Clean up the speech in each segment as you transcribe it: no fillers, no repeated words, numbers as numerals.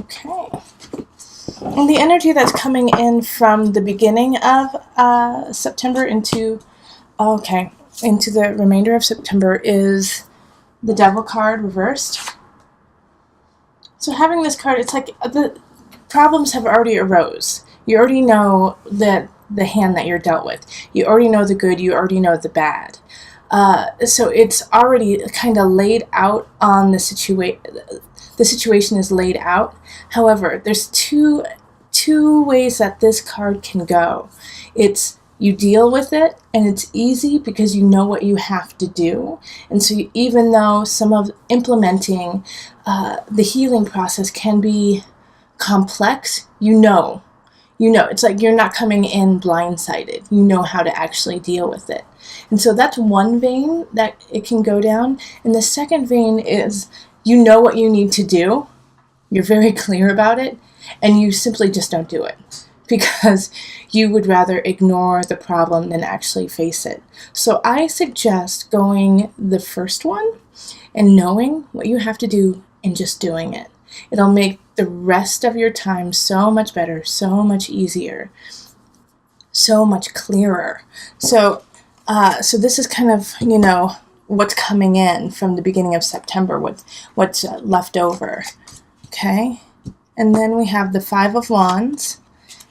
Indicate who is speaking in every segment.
Speaker 1: Okay. And the energy that's coming in from the beginning of September into the remainder of September is the Devil card reversed. So having this card, it's like the problems have already arose. You already know that the hand that you're dealt with. You already know the good. You already know the bad. So it's already kind of laid out on the situation. The situation is laid out. However, there's two ways that this card can go. It's you deal with it, and it's easy because you know what you have to do. And so even though some of implementing the healing process can be complex, you know, it's like you're not coming in blindsided. You know how to actually deal with it. And so that's one vein that it can go down. And the second vein is you know what you need to do. You're very clear about it, and you simply just don't do it because you would rather ignore the problem than actually face it. So I suggest going the first one and knowing what you have to do and just doing it. It'll make the rest of your time so much better, so much easier, so much clearer. So this is kind of, what's coming in from the beginning of September, what's left over. Okay? And then we have the Five of Wands,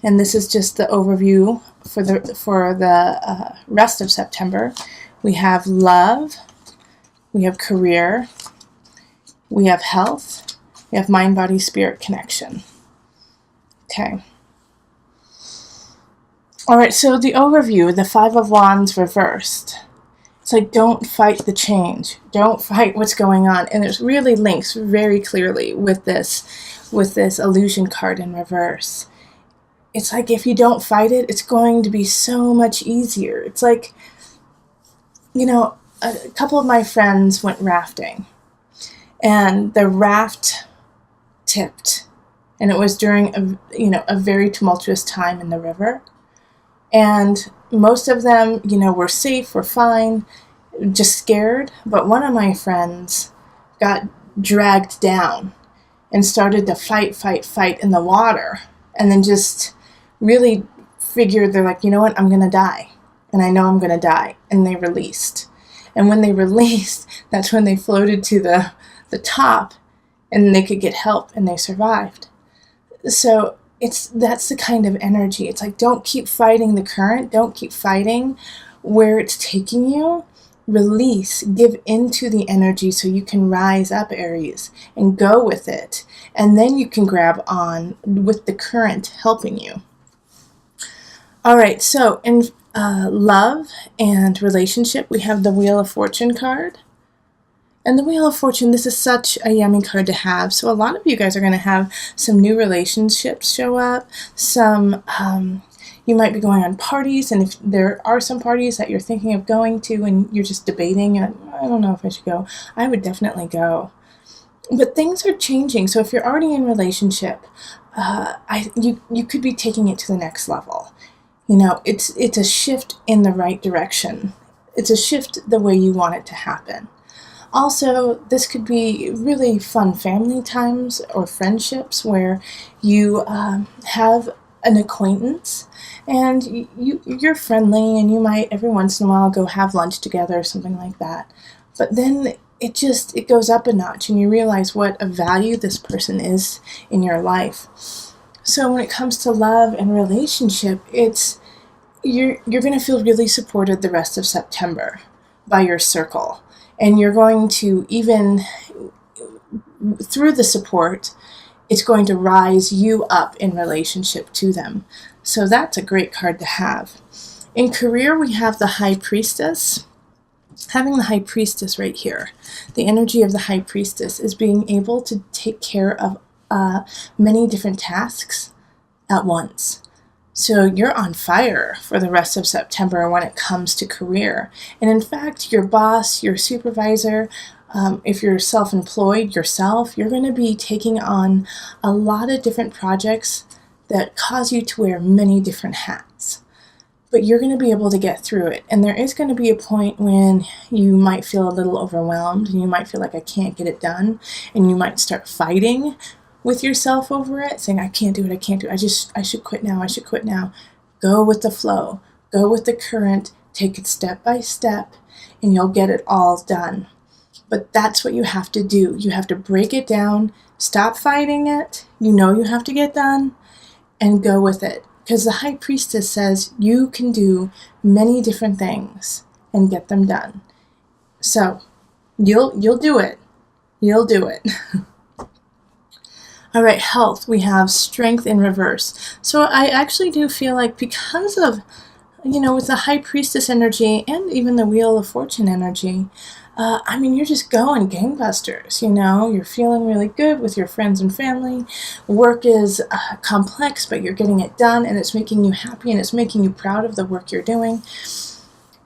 Speaker 1: and this is just the overview for the rest of September. We have love, we have career, we have health, we have mind, body, spirit connection. Okay. All right, so the overview, the Five of Wands reversed. It's like, don't fight the change. Don't fight what's going on. And it really links very clearly with this illusion card in reverse. It's like if you don't fight it, it's going to be so much easier. It's like, a couple of my friends went rafting, and the raft tipped. And it was during a very tumultuous time in the river. And most of them, were safe, were fine, just scared. But one of my friends got dragged down and started to fight in the water. And then just really figured, they're like, you know what, I'm going to die. And I know I'm going to die. And they released. And when they released, that's when they floated to the top and they could get help, and they survived. So that's the kind of energy. It's like, don't keep fighting the current. Don't keep fighting where it's taking you. Release, give into the energy so you can rise up, Aries, and go with it. And then you can grab on with the current helping you. All right, so in love and relationship, we have the Wheel of Fortune card. And the Wheel of Fortune, this is such a yummy card to have. So a lot of you guys are going to have some new relationships show up. Some, you might be going on parties. And if there are some parties that you're thinking of going to and you're just debating, I don't know if I should go, I would definitely go. But things are changing. So if you're already in a relationship, you could be taking it to the next level. It's a shift in the right direction. It's a shift the way you want it to happen. Also, this could be really fun family times or friendships where you have an acquaintance and you're friendly, and you might every once in a while go have lunch together or something like that. But then it goes up a notch, and you realize what a value this person is in your life. So when it comes to love and relationship, you're going to feel really supported the rest of September by your circle. And you're going to, even through the support, it's going to rise you up in relationship to them. So that's a great card to have. In career, we have the High Priestess. Having the High Priestess right here, the energy of the High Priestess is being able to take care of many different tasks at once. So you're on fire for the rest of September when it comes to career. And in fact, your boss, your supervisor, if you're self-employed yourself, you're going to be taking on a lot of different projects that cause you to wear many different hats. But you're going to be able to get through it. And there is going to be a point when you might feel a little overwhelmed, and you might feel like, I can't get it done, and you might start fighting. with yourself over it, saying, I can't do it, I can't do it, I should quit now, I should quit now. Go with the flow, go with the current, take it step by step, and you'll get it all done. But that's what you have to do. You have to break it down, stop fighting it, you know you have to get done, and go with it. Because the High Priestess says you can do many different things and get them done. So, you'll do it. You'll do it. All right, health. We have strength in reverse. So I actually do feel like because of, with the High Priestess energy and even the Wheel of Fortune energy, you're just going gangbusters, You're feeling really good with your friends and family. Work is complex, but you're getting it done, and it's making you happy, and it's making you proud of the work you're doing.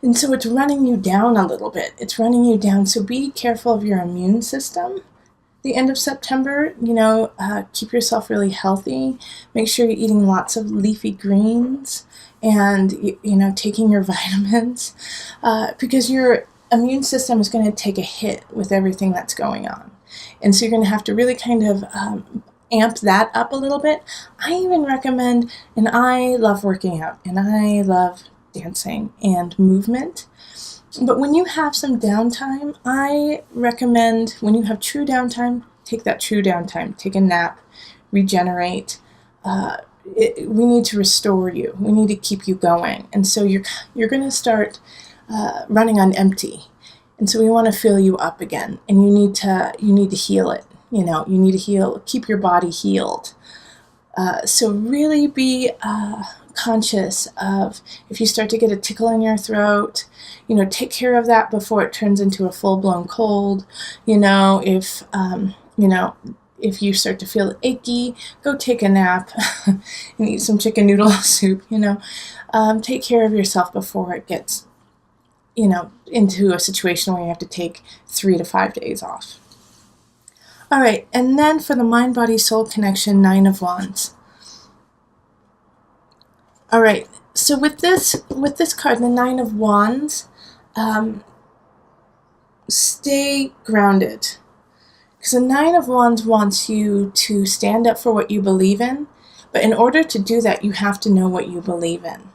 Speaker 1: And so it's running you down a little bit. It's running you down, so be careful of your immune system. The end of September, keep yourself really healthy. Make sure you're eating lots of leafy greens and, taking your vitamins because your immune system is going to take a hit with everything that's going on. And so you're going to have to really kind of amp that up a little bit. I even recommend, and I love working out, and I love dancing and movement. But when you have some downtime, I recommend when you have true downtime, take that true downtime. Take a nap, regenerate. We need to restore you. We need to keep you going. And so you're going to start running on empty. And so we want to fill you up again. And you need to heal it. You need to heal, keep your body healed. So really be conscious of if you start to get a tickle in your throat, take care of that before it turns into a full-blown cold. If you start to feel achy, go take a nap and eat some chicken noodle soup. Take care of yourself before it gets into a situation where you have to take 3 to 5 days off. All right, and then for the mind, body, soul connection, 9 of Wands. All right, so with this card, the 9 of Wands, stay grounded. Because the 9 of Wands wants you to stand up for what you believe in, but in order to do that, you have to know what you believe in.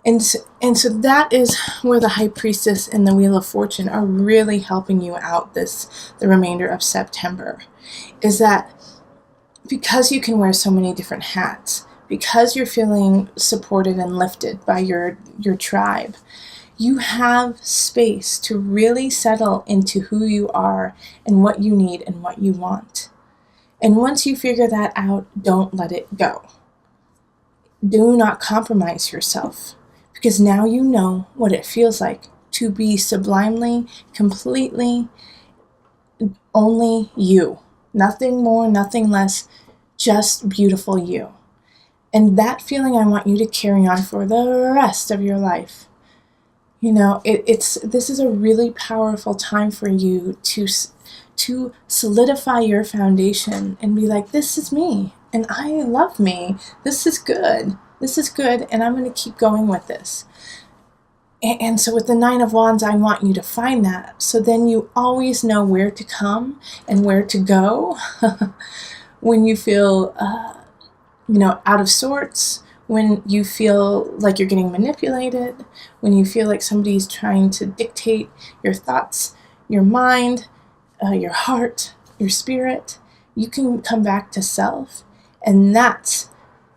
Speaker 1: And so that is where the High Priestess and the Wheel of Fortune are really helping you out the remainder of September. Is that because you can wear so many different hats, because you're feeling supported and lifted by your tribe, you have space to really settle into who you are and what you need and what you want. And once you figure that out, don't let it go. Do not compromise yourself. Because now you know what it feels like to be sublimely, completely, only you. Nothing more, nothing less, just beautiful you. And that feeling I want you to carry on for the rest of your life. This is a really powerful time for you to solidify your foundation and be like, this is me, and I love me. This is good. This is good, and I'm going to keep going with this. And so with the 9 of Wands, I want you to find that. So then you always know where to come and where to go when you feel, out of sorts, when you feel like you're getting manipulated, when you feel like somebody's trying to dictate your thoughts, your mind, your heart, your spirit. You can come back to self, and that's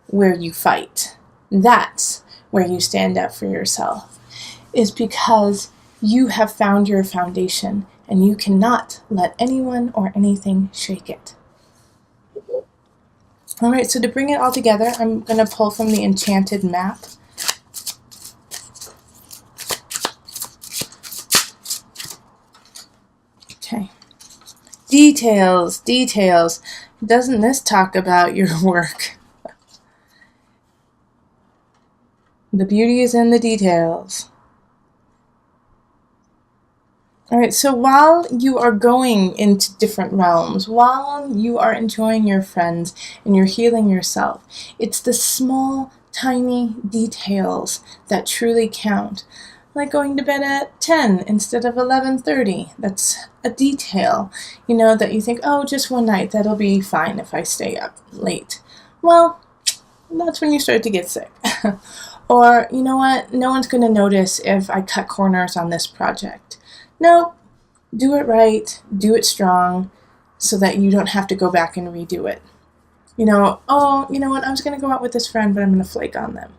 Speaker 1: where you fight. That's where you stand up for yourself, is because you have found your foundation and you cannot let anyone or anything shake it. All right, so to bring it all together, I'm going to pull from the Enchanted Map. Okay. Details. Doesn't this talk about your work? The beauty is in the details. All right, so while you are going into different realms, while you are enjoying your friends and you're healing yourself, it's the small, tiny details that truly count. like going to bed at 10 instead of 11:30. That's a detail, you know, that you think, oh, just one night, that'll be fine if I stay up late. Well, that's when you start to get sick. Or, you know what, no one's going to notice if I cut corners on this project. No, do it right, do it strong, so that you don't have to go back and redo it. You know, oh, you know what, I was going to go out with this friend, but I'm going to flake on them.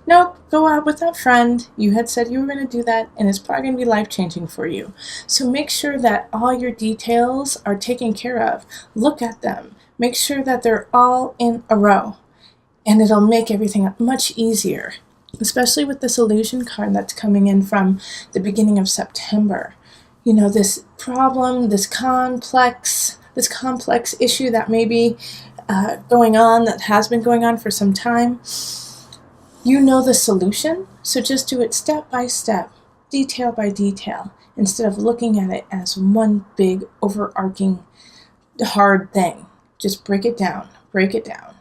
Speaker 1: Nope, go out with that friend. You had said you were going to do that, and it's probably going to be life-changing for you. So make sure that all your details are taken care of. Look at them. Make sure that they're all in a row, and it'll make everything much easier, especially with this illusion card that's coming in from the beginning of September. You know, this problem, this complex issue that may be going on, that has been going on for some time. You know the solution, so just do it step by step, detail by detail, instead of looking at it as one big overarching hard thing. Just break it down, break it down.